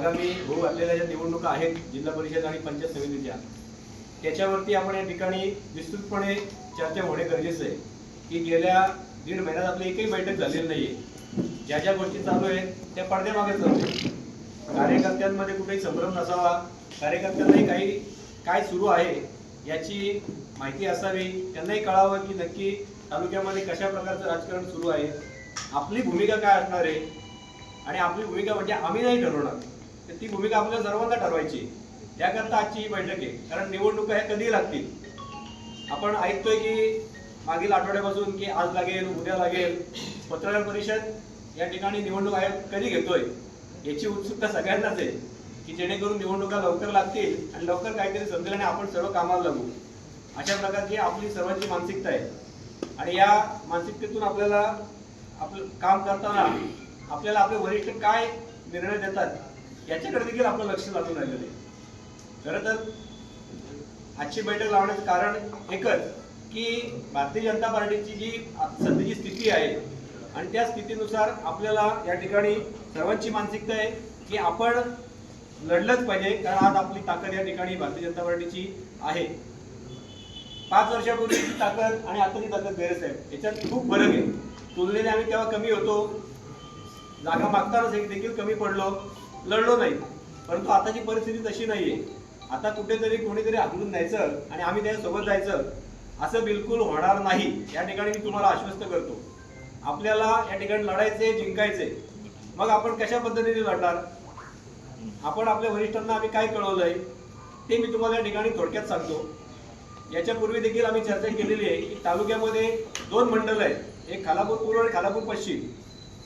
आगामी होऊ घातलेल्या ज्या निवडणुका आहेत जिल्हा परिषद आणि पंचायत समितीच्या, त्याच्यावरती आपण या ठिकाणी विस्तृतपणे चर्चा होणे गरजेचं आहे की गेल्या 1.5 महिन्यात आपली एकही बैठक झालेली नाहीये. ज्या ज्या गोष्टी चालू आहेत त्या पडद्यामागे चालू आहेत. कार्यकर्त्यांमध्ये कुठेही संभ्रम नसावा, कार्यकर्त्यांनाही काही काय सुरू आहे याची माहिती असावी, त्यांनाही कळावं की नक्की तालुक्यामध्ये कशा प्रकारचं राजकारण सुरू आहे, आपली भूमिका काय असणार आहे. आणि आपली भूमिका म्हणजे आम्ही नाही ठरवणार, तर ती भूमिका आपल्याला सर्वांना ठरवायची. त्याकरता आजची ही बैठक आहे. कारण निवडणुका ह्या कधी लागतील. आपण ऐकतोय की मागील आठवड्यापासून की आज लागेल, उद्या लागेल. पत्रकार परिषद या ठिकाणी निवडणूक आयोग कधी घेतोय याची उत्सुकता सगळ्यांनाच आहे की जेणेकरून निवडणुका लवकर लागतील आणि लवकर काहीतरी समजेल आणि आपण सर्व कामाला लागू. अशा प्रकारची आपली सर्वांची मानसिकता आहे. आणि या मानसिकतेतून आपल्याला आपलं काम करताना आपल्याला आपले वरिष्ठ काय निर्णय देतात याच्याकडे देखील आपलं लक्ष लागून राहिलेलं आहे. खरं तर आजची बैठक लावण्याचं कारण एकच की भारतीय जनता पार्टीची जी सध्याची स्थिती आहे आणि त्या स्थितीनुसार आपल्याला या ठिकाणी सर्वांची मानसिकता आहे की आपण लढलंच पाहिजे. कारण आज आपली ताकद या ठिकाणी भारतीय जनता पार्टीची आहे. 5 वर्षापूर्वीची ताकद आणि आताची ताकद गैरच आहे, याच्यात खूप फरक आहे. तुलनेने आम्ही तेव्हा कमी होतो, जागा मागतानाच देखील कमी पडलो, लढलो नाही. परंतु आताची परिस्थिती तशी नाहीये. आता कुठेतरी कोणीतरी हाकलून द्यायचं आणि आम्ही त्याच्यासोबत जायचं असं बिलकुल होणार नाही. या ठिकाणी मी तुम्हाला आश्वस्त करतो. आपल्याला या ठिकाणी लढायचे, जिंकायचे. मग आपण कशा पद्धतीने लढणार, आपण आपल्या वरिष्ठांना आम्ही काय कळवलंय ते मी तुम्हाला या ठिकाणी थोडक्यात सांगतो. याच्यापूर्वी देखील आम्ही चर्चा केलेली आहे की तालुक्यामध्ये 2 मंडळ आहेत, एक खालापूर पूर्व आणि खालापूर पश्चिम.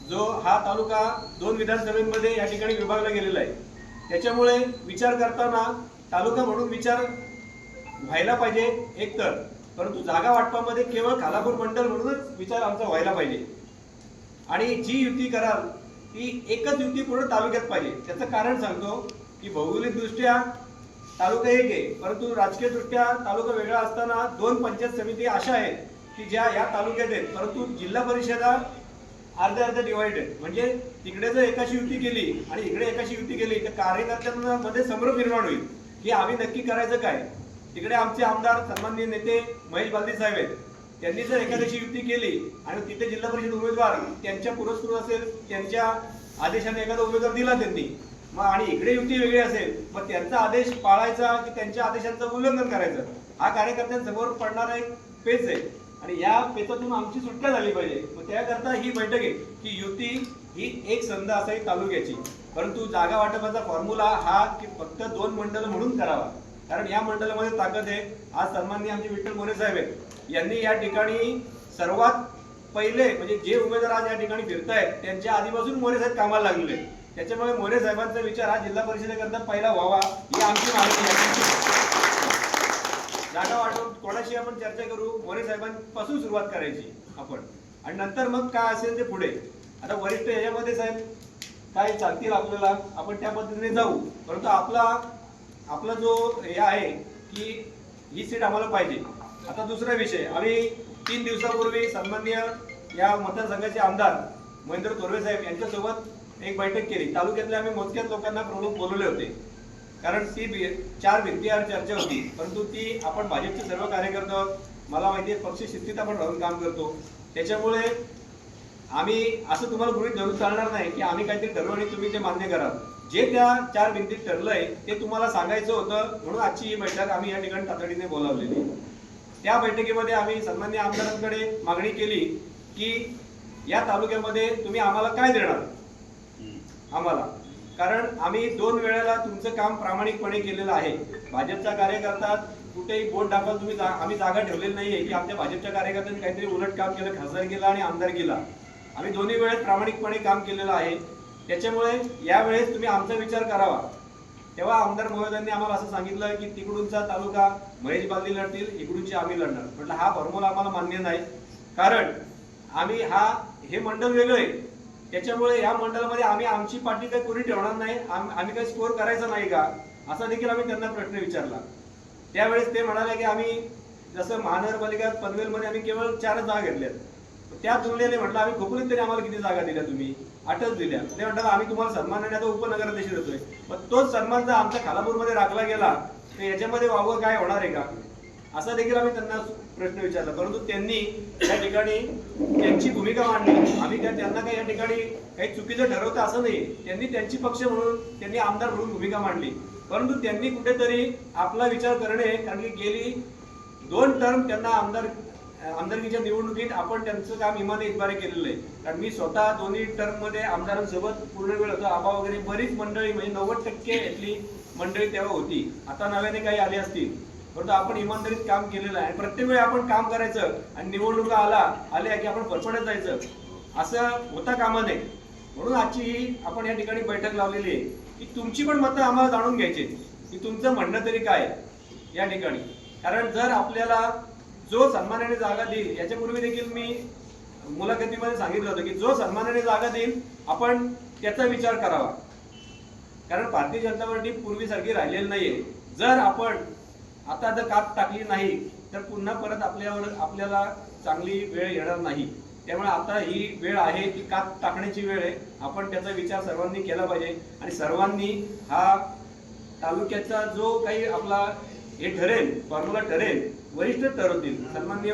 जो हा तालुका 2 विधानसभेमध्ये या ठिकाणी विभागला गेलेला आहे. त्याच्यामुळे विचार करताना तालुका म्हणून विचार व्हायला पाहिजे एक तर, परंतु जागा वाटपामध्ये केवळ खालापूर मंडळ म्हणूनच विचार आमचा व्हायला पाहिजे. आणि जी युती कराल ती एकच युती पूर्ण तालुक्यात पाहिजे. त्याचं कारण सांगतो की भौगोलिकदृष्ट्या तालुका एक आहे, परंतु राजकीयदृष्ट्या तालुका वेगळा असताना 2 पंचायत समिती अशा आहेत की ज्या या तालुक्यात आहेत, परंतु जिल्हा परिषदा अर्ध्या डिवाइडेड. म्हणजे तिकडे जर एकाशी युती केली आणि इकडे एकाशी युती केली तर कार्यकर्त्यांमध्ये संभ्रम निर्माण होईल की आम्ही नक्की करायचं काय. तिकडे आमचे आमदार सन्माननीय नेते महेश बालदी साहेब आहेत, त्यांनी जर एखाद्याशी युती केली आणि तिथे जिल्हा परिषद उमेदवार त्यांच्या पुरस्कृत असेल, त्यांच्या आदेशाने एखादा उमेदवार दिला त्यांनी, मग आणि इकडे युती वेगळी असेल, मग त्यांचा आदेश पाळायचा की त्यांच्या आदेशांचं उल्लंघन करायचं, हा कार्यकर्त्यांसमोर पडणारा एक पेच आहे. आणि या पेचातून आमची सुटका झाली पाहिजे. मग त्याकरता ही बैठक आहे की युती ही एक संध असावी तालुक्याची, परंतु जागा वाटपाचा फॉर्म्युला हा की फक्त 2 मंडळ म्हणून करावा. कारण या मंडळामध्ये ताकद आहे. आज सन्माननीय आमचे विठ्ठल मोरे साहेब आहेत, यांनी या ठिकाणी सर्वात पहिले म्हणजे जे उमेदवार आज या ठिकाणी फिरतायत त्यांच्या आधीपासून मोरे साहेब कामाला लागलेले. त्याच्यामुळे मोरे साहेबांचा विचार हा जिल्हा परिषदेकरता पहिला व्हावा ही आमची मागणी आहे. जागा वाटप कोणाशी आपण चर्चा करू, मोरे साहेबांपासून सुरुवात करायची आपण, आणि नंतर मग काय असेल ते पुढे. आता वरिष्ठ याच्यामध्ये साहेब काय सांगतील आपल्याला, आपण त्या पद्धतीने जाऊ. परंतु आपला जो हे आहे की ही सीट आम्हाला पाहिजे. आता दुसरा विषय, आम्ही 3 दिवसापूर्वी सन्माननीय या मतदारसंघाचे आमदार महेंद्र तोरवे साहेब यांच्यासोबत एक बैठक केली. तालुक्यातल्या आम्ही मोजक्याच लोकांना प्रमुख बोलवले होते, कारण ती 4 भिंतीवर चर्चा होती. परंतु ती आपण भाजपचे सर्व कार्यकर्ते, मला माहिती आहे पक्ष शिस्तीत आपण राहून काम करतो. त्याच्यामुळे आम्ही असं तुम्हाला गृहीत धरून चालणार नाही की आम्ही काहीतरी ठरवलं आणि तुम्ही ते मान्य कराल. जे त्या 4 भिंतीत ठरलंय ते तुम्हाला सांगायचं होतं, म्हणून आजची ही बैठक आम्ही या ठिकाणी तातडीने बोलावलेली. त्या बैठकीमध्ये आम्ही सन्माननीय आमदारांकडे मागणी केली की या तालुक्यामध्ये तुम्ही आम्हाला काय देणार आम्हाला, कारण आम्ही 2 वेळेला तुमचं काम प्रामाणिकपणे केलेलं आहे. भाजपचा कार्यकर्ता कुठेही बोट दाखल तुम्ही आम्ही जागा ठेवलेली नाहीये की आमच्या भाजपच्या कार्यकर्त्यांनी काहीतरी उलट काम केलं, खासदार केला आणि आमदार केला. आम्ही दोन्ही वेळेस प्रामाणिकपणे काम केलेलं आहे. त्याच्यामुळे यावेळेस तुम्ही आमचा विचार करावा. तेव्हा आमदार महोदयांनी आम्हाला असं सांगितलं की तिकडूनचा तालुका महेश बालदी लढतील, इकडूनची आम्ही लढणार. म्हटलं हा फॉर्म्युला आम्हाला मान्य नाही, कारण आम्ही हे मंडळ वेगळं आहे. त्याच्यामुळे या मंडळामध्ये आम्ही आमची पार्टी काही कोणी ठेवणार नाही, आम्ही काही स्कोर करायचा नाही का, असा देखील आम्ही त्यांना प्रश्न विचारला. त्यावेळेस ते म्हणाले की आम्ही जसं महानगरपालिका पनवेलमध्ये आम्ही केवळ 4 जागा घेतल्यात, त्या तुलनेने म्हटलं आम्ही खोपोलीत तरी आम्हाला किती जागा दिल्या तुम्ही. अटक दिल्या. ते म्हणतात आम्ही तुम्हाला सन्मानाने आता उपनगराध्यक्ष देतोय, पण तोच सन्मान जर आमच्या खालापूरमध्ये राखला गेला तर याच्यामध्ये वावगं काय होणार आहे का, असा देखील आम्ही त्यांना प्रश्न विचारला. परंतु त्यांनी या ठिकाणी त्यांची भूमिका मांडली. आम्ही त्यांना काही या ठिकाणी काही चुकीचं ठरवतं असं नाही, त्यांनी त्यांची पक्ष म्हणून त्यांनी आमदार म्हणून भूमिका मांडली. परंतु त्यांनी कुठेतरी आपला विचार करणे, कारण की गेली 2 टर्म त्यांना आमदारकीच्या निवडणुकीत आपण त्यांचं काम इमाने इतबारे केलेलं आहे. कारण मी स्वतः दोन्ही टर्म मध्ये आमदारांसोबत पूर्ण वेळ होतो. आबा वगैरे बरीच मंडळी, म्हणजे 90% इथली मंडळी तेव्हा होती. आता नव्याने काही आली असतील, परंतु आपण इमानदारीत काम केलेलं आहे. प्रत्येक वेळी आपण काम करायचं आणि निवडणुका आल्या की आपण फरफडत जायचं, असं होता कामा नये. म्हणून आजची ही आपण या ठिकाणी बैठक लावलेली आहे की तुमची पण मतं आम्हाला जाणून घ्यायची, की तुमचं म्हणणं तरी काय या ठिकाणी. कारण जर आपल्याला जो सन्मानाने जागा देईल, याच्यापूर्वी देखील मी मुलाखतीमध्ये सांगितलं होतं की जो सन्मानाने जागा देईल आपण त्याचा विचार करावा. कारण भारतीय जनता पार्टी पूर्वीसारखी राहिलेली नाहीये. जर आपण आता जर कात टाकली नाही तर पुन्हा परत आपल्याला चांगली वेळ येणार नाही. त्यामुळे आता ही वेळ आहे ती कात टाकण्याची वेळ आहे. आपण त्याचा विचार सर्वांनी केला पाहिजे आणि सर्वांनी हा तालुक्याचा जो काही आपला हे ठरेल, फॉर्म्युला ठरेल, वरिष्ठ ठरवतील. सन्माननीय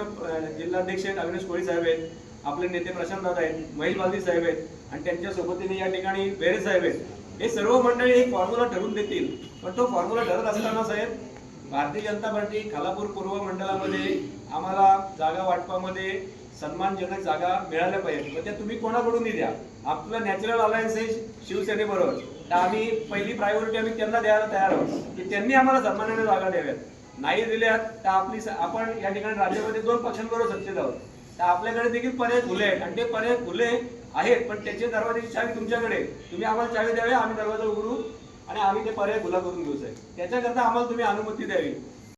जिल्हाध्यक्ष अविनाश कोळी साहेब आहेत, आपले नेते प्रशांत दादा आहेत, महेश बालदी साहेब आहेत आणि त्यांच्या सोबतीने या ठिकाणी बेरे साहेब आहेत. हे सर्व मंडळी एक फॉर्म्युला ठरवून देतील. पण तो फॉर्म्युला ठरत असताना साहेब, भारतीय जनता पार्टी खालापूर पूर्व मंडळामध्ये आम्हाला जागा वाटपामध्ये सन्मानजनक जागा मिळाल्या पाहिजे. पण त्या तुम्ही कोणाकडूनही द्या. आपलं नॅचरल अलायन्स आहे शिवसेनेबरोबर, तर आम्ही पहिली प्रायोरिटी आम्ही त्यांना द्यायला तयार आहोत की त्यांनी आम्हाला सन्मानाने जागा द्याव्यात. नाही दिल्यात तर आपण या ठिकाणी राज्यामध्ये 2 पक्षांबरोबर सत्तेत आहोत, तर आपल्याकडे देखील पर्याय खुले आहेत आणि ते पर्याय खुले आहेत. पण त्याचे दरवाजाची चावी तुमच्याकडे, तुम्ही आम्हाला चावी द्यावी, आम्ही दरवाजा उघडू आणि आम्ही ते पर्याय खुला करून घेऊ साहेब. त्याच्याकरता आम्हाला तुम्ही अनुमती द्यावी.